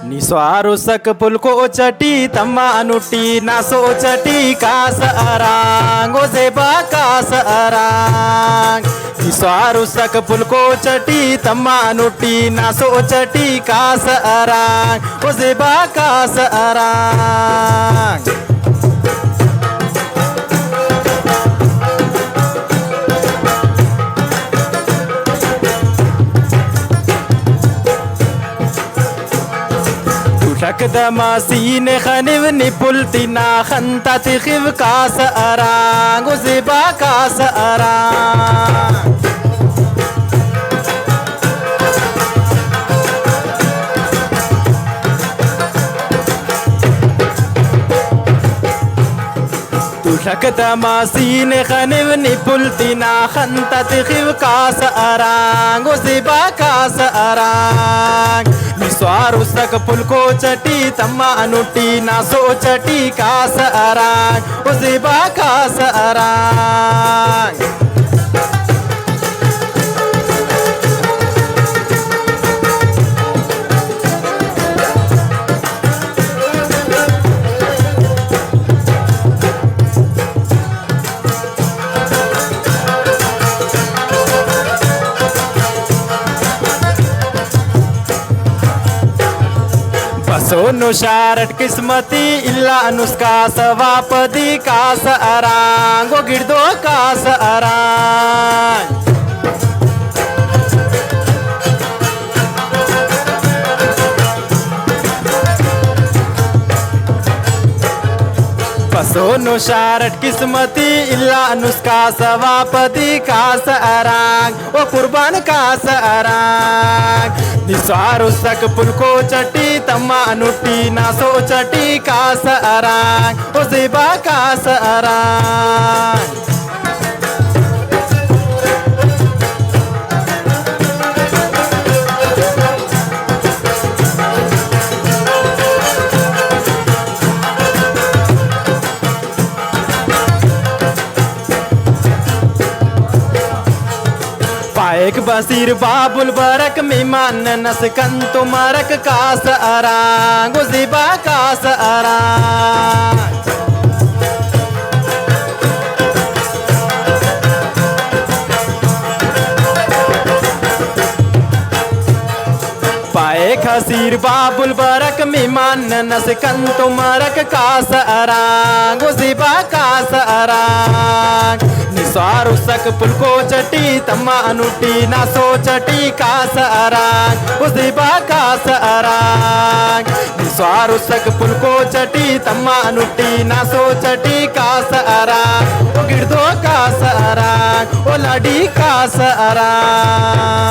निस्वारो सक पुलको चटी तम्मा अनुटी नासो चटी कास अरांगो जेबा कास अरांग निस्वारो सक पुलको चटी तम्मा अनुटी नासो चटी कास अरांग ओ जेबा कास अरांग شكدما سين خنيف نبولتنا خنتا تخيف كاس أران وزبا كاس أران شكدما سين خنيف نبولتنا خنتا تخيف كاس أران وزبا كاس أران निस्वारो सक पुलको चटी तम्मा अनुटी नासो चटी कास अरांग ओ जेबा कास अरांग सोनो शारट किस्मती इल्ला अनुष्का सवापदी कास अरांग ओ गिरदो कास अरांग सोनो शारट किस्मती इल्ला अनुष्का सवापदी कास अरांग ओ कुर्बान कास अरांग निस्वारो सक पुलको चटी तम्मा अनुटी नासो चटी कास अरांग ओ जेबा कास अरांग एक बसीर बाबुल बरक मेहमान नसकन तो मरक कास अरांग ओ जेबा कास अरांग पाए खसीर बाबुल बरक मेहमान नसकन तो मरक कास अरांग ओ जेबा कास अरांग निस्वारो सक पुलको चटी तम्मा अनुटी नासो चटी कास अरांग ओ जेबा कास अरांग निस्वारो सक पुलको चटी तम्मा अनुटी नासो चटी कास अरांग ओ गिरदो कास अरांग ओ लाडी कास अरांग